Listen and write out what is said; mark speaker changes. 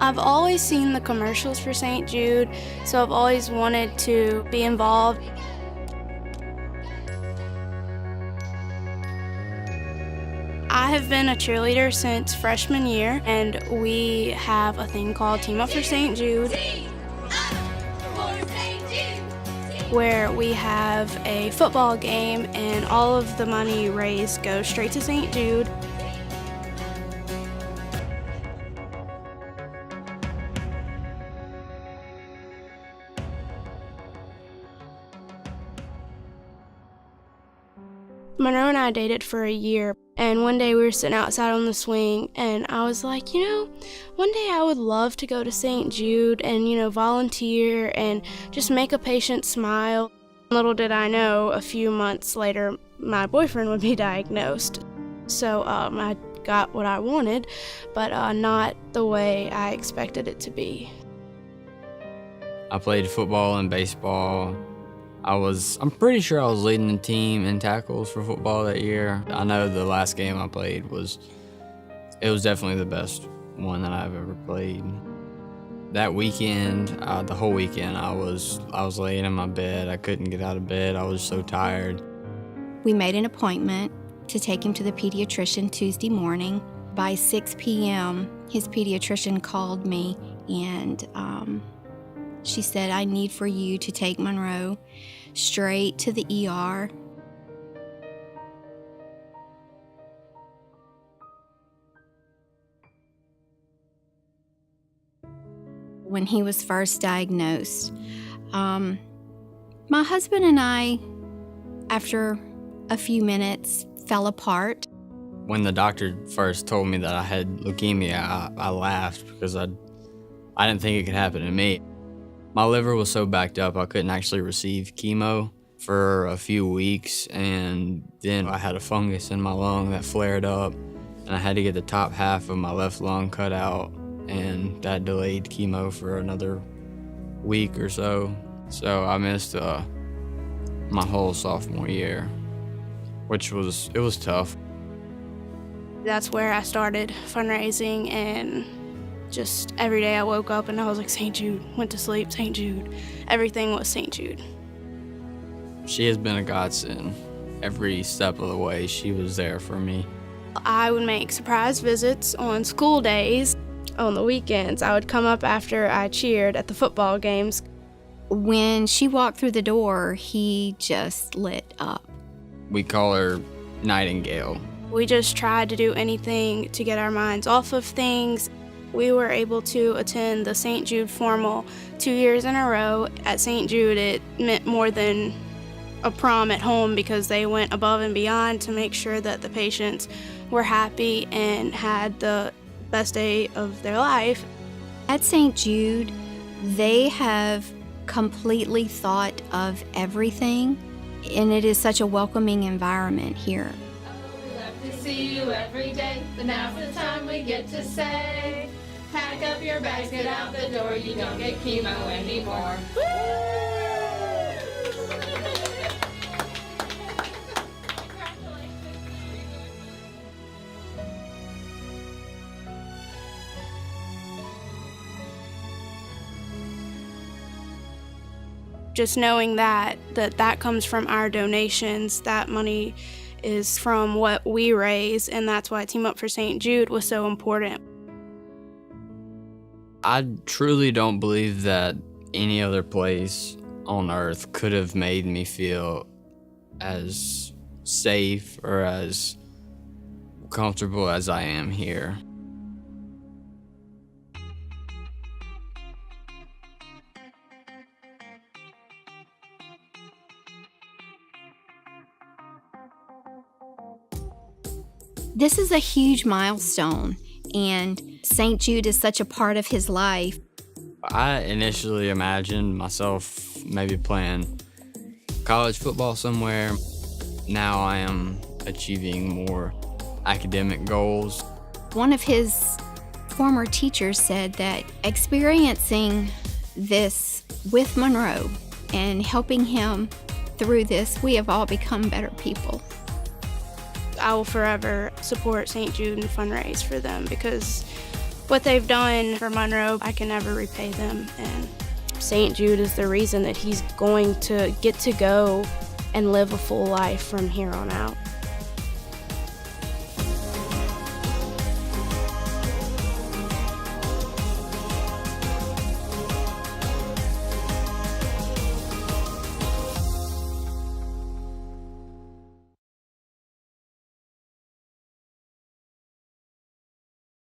Speaker 1: I've always seen the commercials for St. Jude, so I've always wanted to be involved. I have been a cheerleader since freshman year, and we have a thing called Team Up for St. Jude, where we have a football game and all of the money raised goes straight to St. Jude. Monroe and I dated for a year, and one day we were sitting outside on the swing, and I was like, one day I would love to go to St. Jude and, volunteer and just make a patient smile. Little did I know, a few months later, my boyfriend would be diagnosed. So I got what I wanted, but not the way I expected it to be.
Speaker 2: I played football and baseball. I'm pretty sure I was leading the team in tackles for football that year. I know the last game I played was definitely the best one that I've ever played. That weekend, the whole weekend, I was laying in my bed. I couldn't get out of bed. I was so tired.
Speaker 3: We made an appointment to take him to the pediatrician Tuesday morning. By 6 p.m., his pediatrician called me and she said, "I need for you to take Monroe straight to the ER." When he was first diagnosed, my husband and I, after a few minutes, fell apart.
Speaker 2: When the doctor first told me that I had leukemia, I laughed because I didn't think it could happen to me. My liver was so backed up I couldn't actually receive chemo for a few weeks, and then I had a fungus in my lung that flared up, and I had to get the top half of my left lung cut out, and that delayed chemo for another week or so. So I missed my whole sophomore year, which was tough.
Speaker 1: That's where I started fundraising, and just every day I woke up and I was like, St. Jude, went to sleep, St. Jude. Everything was St. Jude.
Speaker 2: She has been a godsend. Every step of the way, she was there for me.
Speaker 1: I would make surprise visits on school days. On the weekends, I would come up after I cheered at the football games.
Speaker 3: When she walked through the door, he just lit up.
Speaker 2: We call her Nightingale.
Speaker 1: We just tried to do anything to get our minds off of things. We were able to attend the St. Jude formal 2 years in a row. At St. Jude, it meant more than a prom at home because they went above and beyond to make sure that the patients were happy and had the best day of their life.
Speaker 3: At St. Jude, they have completely thought of everything, and it is such a welcoming environment here.
Speaker 4: We love to see you every day, but now's the time we get to say, pack up your bags, get out the door, you don't get chemo anymore.
Speaker 1: Just knowing that comes from our donations, that money is from what we raise, and that's why Team Up for St. Jude was so important.
Speaker 2: I truly don't believe that any other place on earth could have made me feel as safe or as comfortable as I am here.
Speaker 3: This is a huge milestone, and St. Jude is such a part of his life.
Speaker 2: I initially imagined myself maybe playing college football somewhere. Now I am achieving more academic goals.
Speaker 3: One of his former teachers said that experiencing this with Monroe and helping him through this, we have all become better people.
Speaker 1: I will forever support St. Jude and fundraise for them because What they've done for Monroe, I can never repay them, and St. Jude is the reason that he's going to get to go and live a full life from here on out.